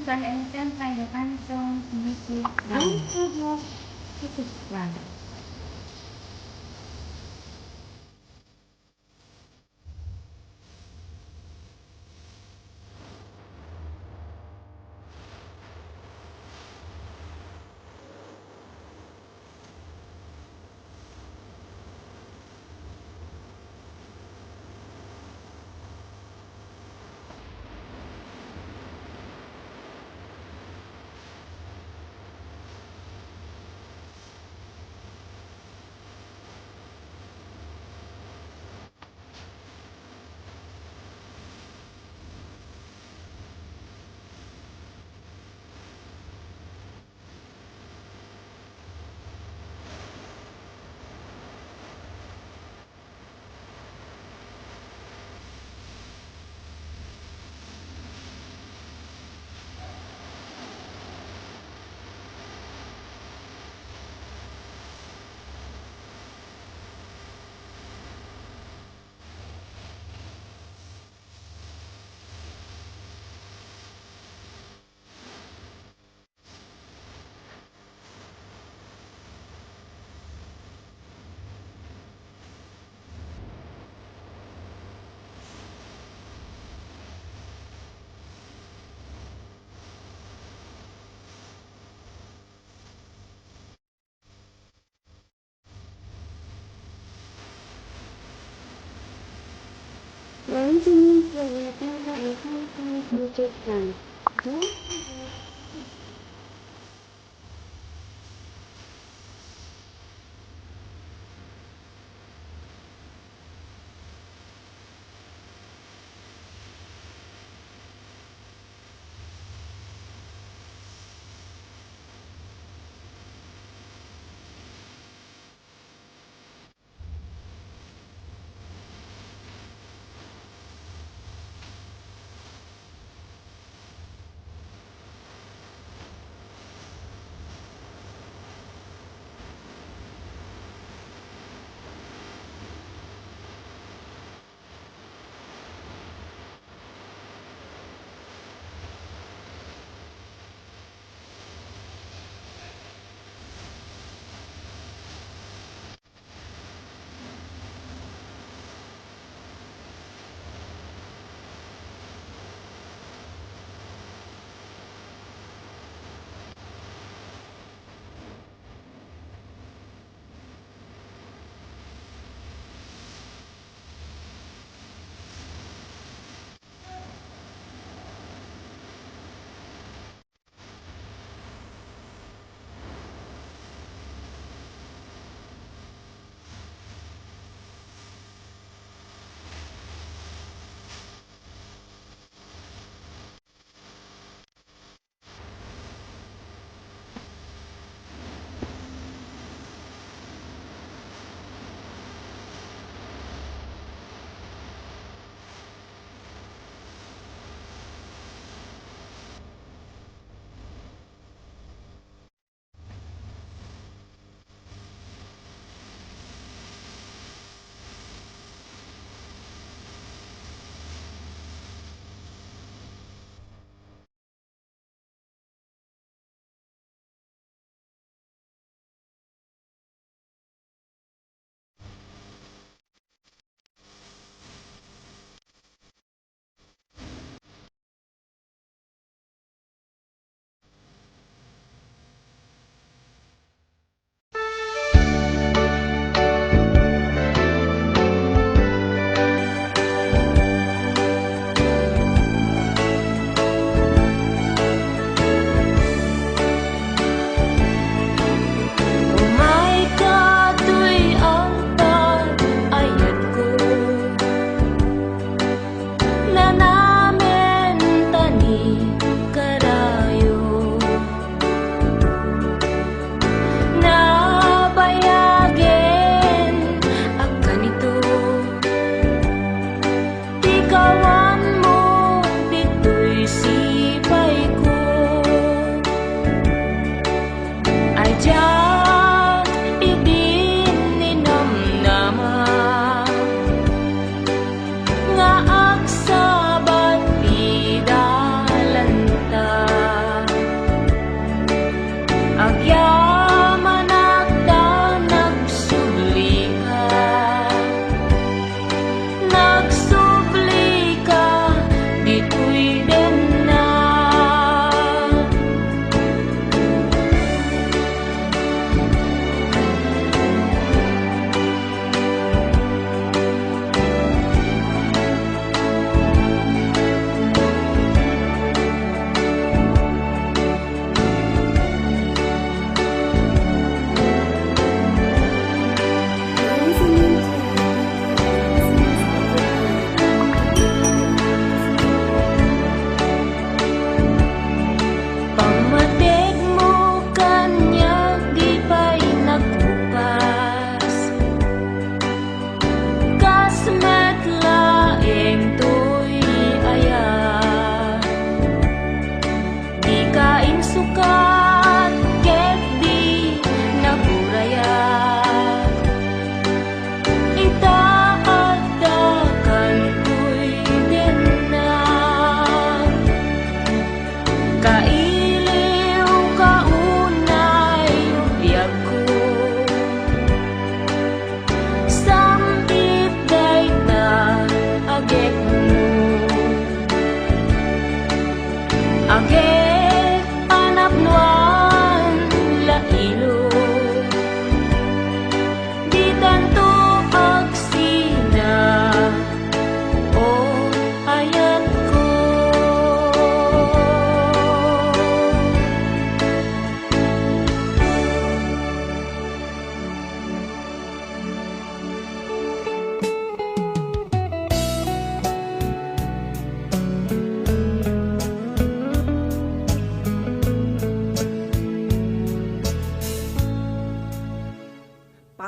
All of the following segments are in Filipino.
Bukan anytime kayak kantong, sedikit. Itu lah.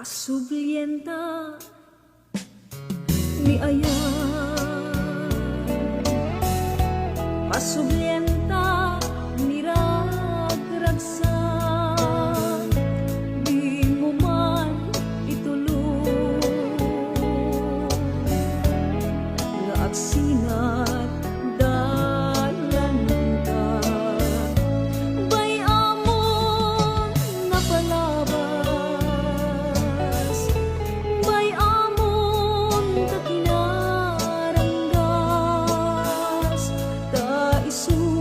Pasublienta ni aya, pasublienta ni ragragsan, di mo man itulong nga agsinat dalan ka, bay amon napalabas, bay amon ka kinaranggas, ta isu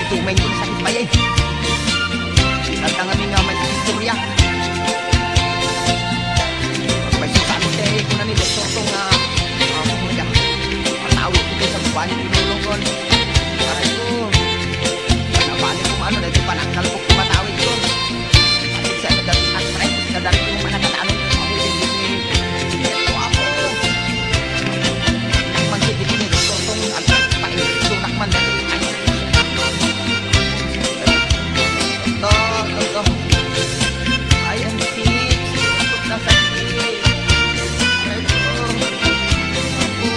tumay ko sa ipayay. Natangan nga may istorya. May susante ko na ni Doktor to nga mga matawid ko sa buwan pinulungon. Aray ko, panabalik ko ano, dahil panangkal ko matawid ko. Kasi siya nagdari at try, nagdari ko manakataan. Ito ako. Nakman si Dito ni Doktor tong pakilunak man dahil ay Ito. Ay, ang sakit. Sakit na sakit. Ito. Ako.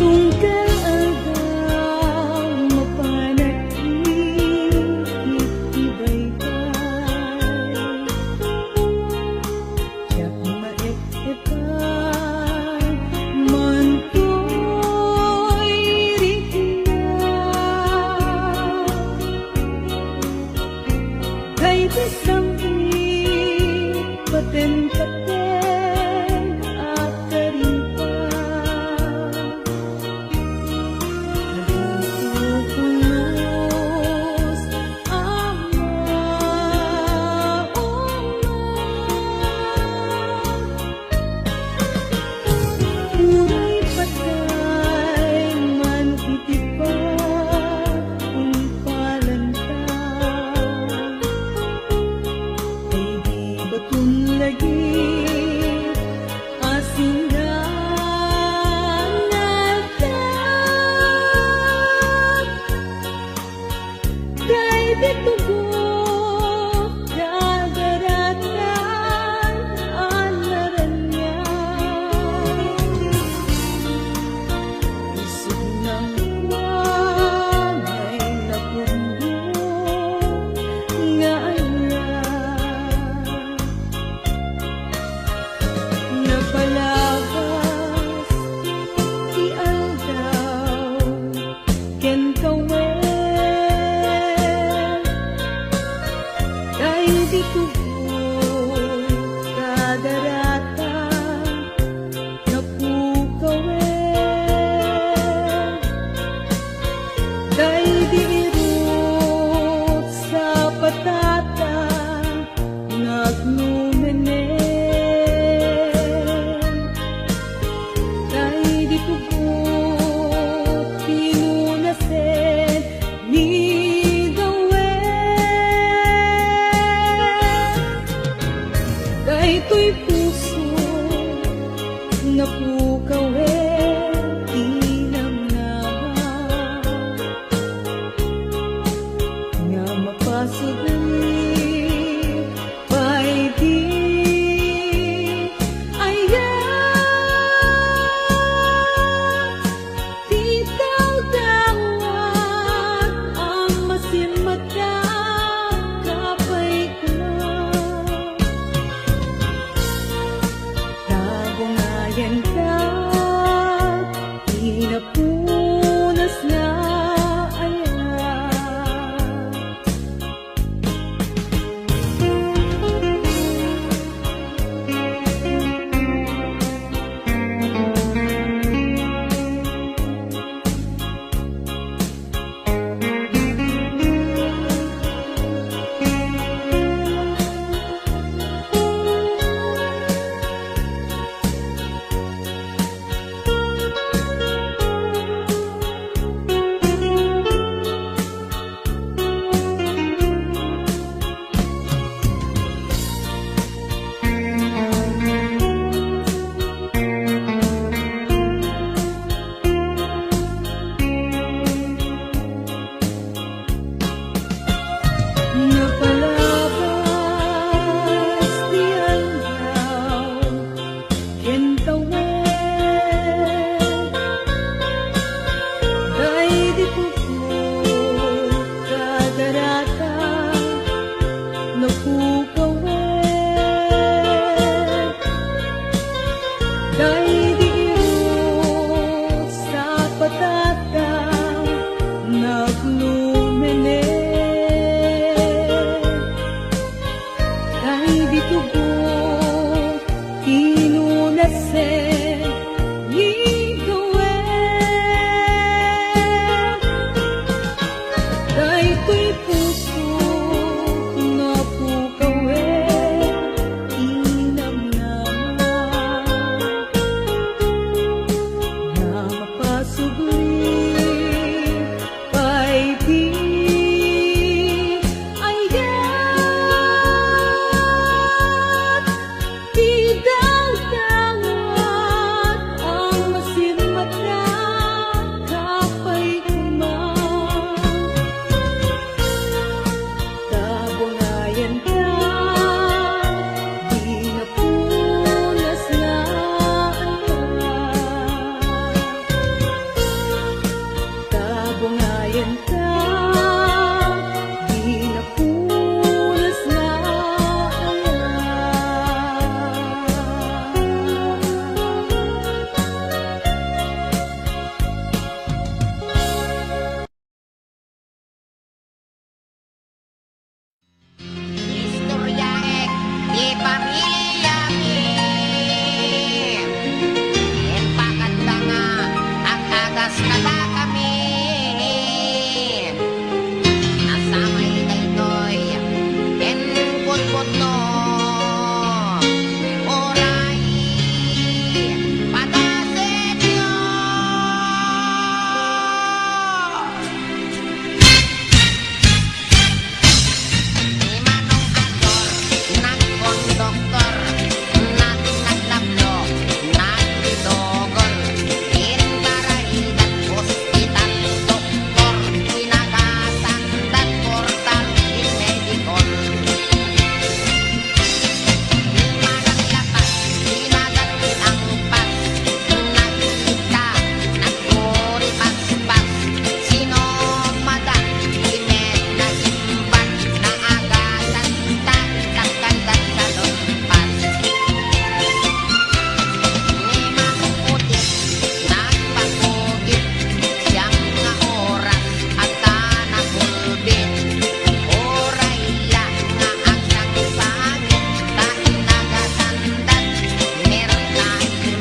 Kung kaagaw mapanatili ibaybay, tiyak maekepay man ko'y rikna. Kay disampi paten-paten at karimpay, nabubukulos ang maunay. Uray patay man itipan kung palantay, ay di batun lagi asingan nagdag. Kay ditugo dagaratan anaran niya, isip ng wangay napundo nga alam. Napalabas ti aldaw ken kawen, kay ditugoy kadaratan napukawen, kay diirut sa patata nagnumenen, kay ditugot pinunasen ni gawen, kay to'y puso napukawen tinamnaman, nga mapasod ni pa'y di ayan. Di daw-dawat ang masimata kapay ko. Nabungayan ka, inapunas na ayan. Kada kami nasa may daytoy ken putputno oray padasenyo. Ni Manong Aktor, nagkonduktor, naglablo, naglidogol, intarahidat, hospital, doktor, kinagasandat, portal, inmedikol. Imanang lakas, inagat ang pas, nagita, naguri paspas, sinomada, imed na simban, naagasan, takkandat sa lumpas. Ni Manong Putik, nagpagugit, siyang nga oras at nagulbit. Oray lang nga ang sangsangit, nagasandat, mertahin.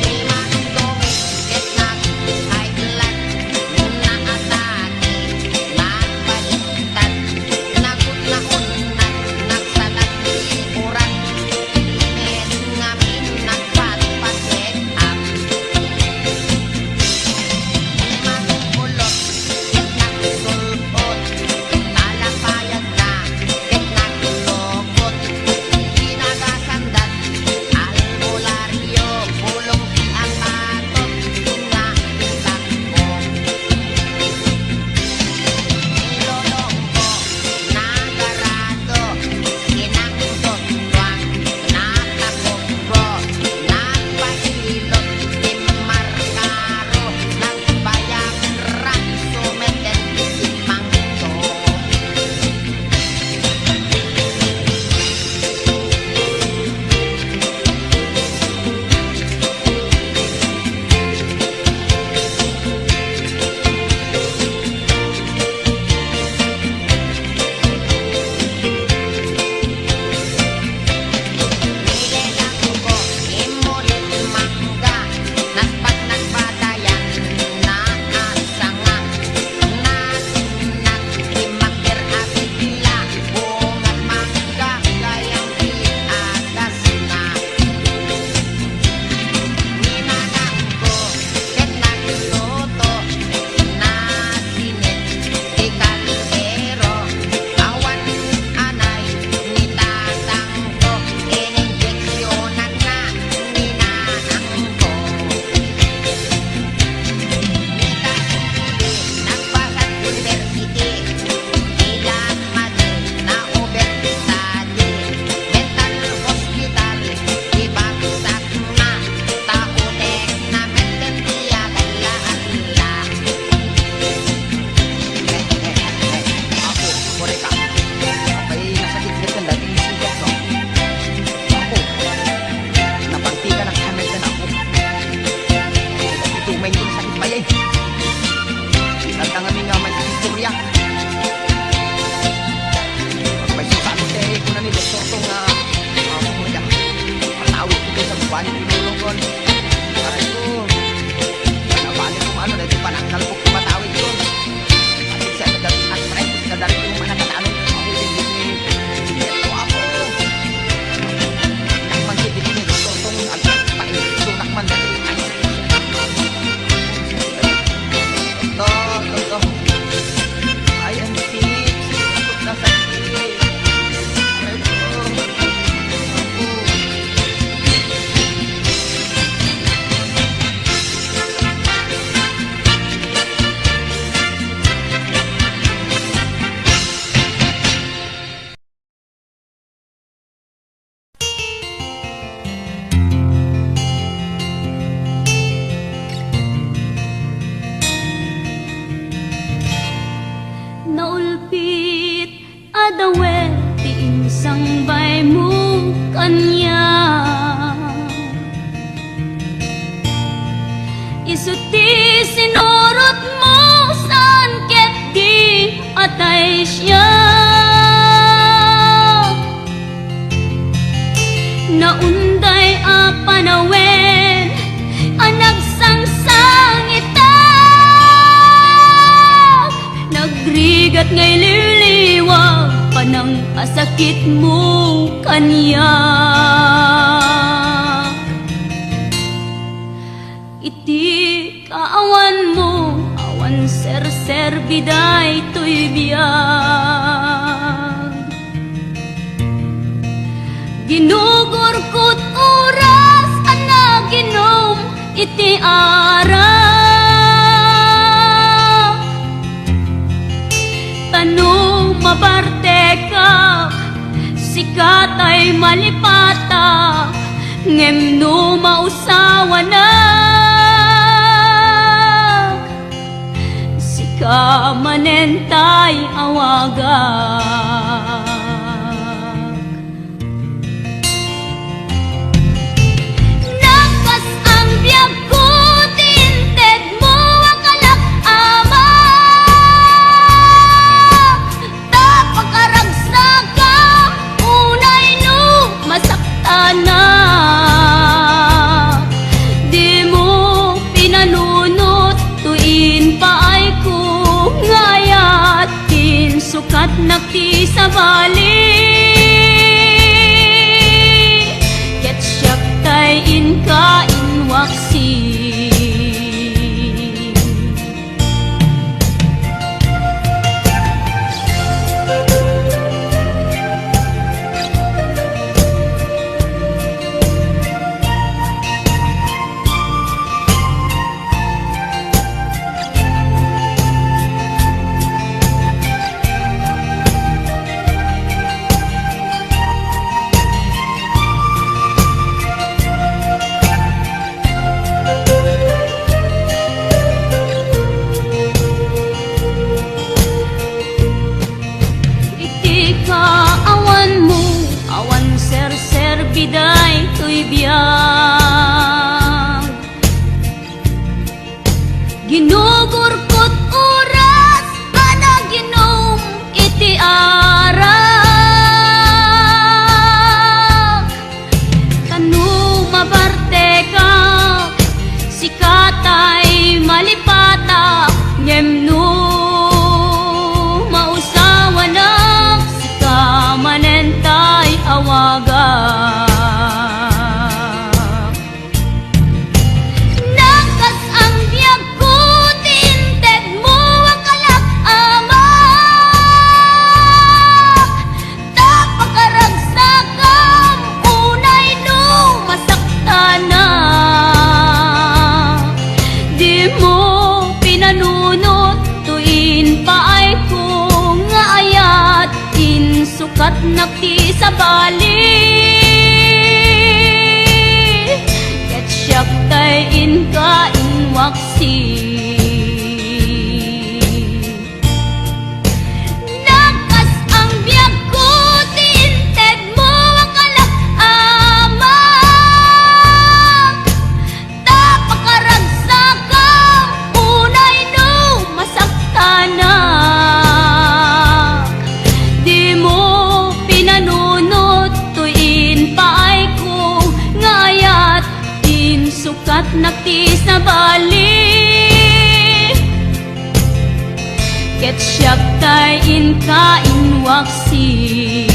Ni Manong Dongit, ket nag-high blood, naatake, nagbaligtad, nagunnaunat, nagsalat likuran, imed ngamin, nagpatpacheck up. Ni Manong Kulot, ket nagsulpot, talapayag na, ket naglukot, kinagasandat, albularyo, pulong iapatot, inatakbo. Nilolonggo, nagarado, sinangtotwang, natakugbo, nagpahilot, timarkaro, nagbayagrak, sumeten, simangto. Nilelang ko, imulit mangga, naspat nagbatayan, naasanga, nasinat, imakir abigla, bungat mangga, kayang iatas na. Ninanang ko, ket nagluto, nasinit, di kaldero, awan anay, ni tatang ko, ininjeksyonan na, ninanang ko. Ni tatang uli, nagpasat university, ilan madi, na ubertitadi, mental hospital, ibagsak na, tautek na mententiya, kala-ala. Ako, koreka. Apay nasakit ka dati isigat ko. Ako, napangti ka ng hamil ka na ako. Itumain ko na sakit pa yan. Natangami nga man ang istorya. May susante ko na ni Doktor to nga patawid ko kayo sa buwan, pinulungon. Aray ko, panabali ko ano, dahil panangkal ko patawid ko. At siya nagdating at try ko sa darin yung manakatalo. Ako din ni Ito ako. Nakman si Dito ni Doktor tong painito nakman dahil ay. Doktor. Ay, ang sikit. Sikit na sakit. Aray ko. Ako. Naulpit adawet ti insang bay mo kanya. Isuti sinurot mo saan ket di atay siya. Naunday a panawen sakit mo kanya. Iti kaawan mo, awan ser biday to'y biyag. Ginugurkot oras ana ginom iti ara. Tanong mabarte ka, sikat ay malipata, ngem no mausawa na. Sika manentay awagak. Nakas ang biyag ko, tinted mo ang kalak ama. Tapakaragsak ka, unay no masakta na. Di mo pinanunot, tuin pa ay kung ngayat, sukat nakti sa bali. Ket siyak tay inka inwaksi. Awan mo, awan ser biday to'y biyag. Ginugurkot oras, ana ginom iti ara. Tanu mabarte ka, sikatay malipata, ngem no mausawa na. Manentay awagak. Nakas ang biyag ko, tinted mo ang kalak ama. Tapakaragsak ang unay no masakta na. Di mo pinanunot, tuin pa ay kung ngayat, sukat nakti sa bali. Ket siyak tay inka inwaksi. Nakas ang biyag ko, tinted mo ang kalak ama. Tapakaragsak ang unay no masakta na. Di mo pinanunot, tuin pa ay kung ngayat, sukat nakti sa bali. Ket siyak tay inka inwaksi.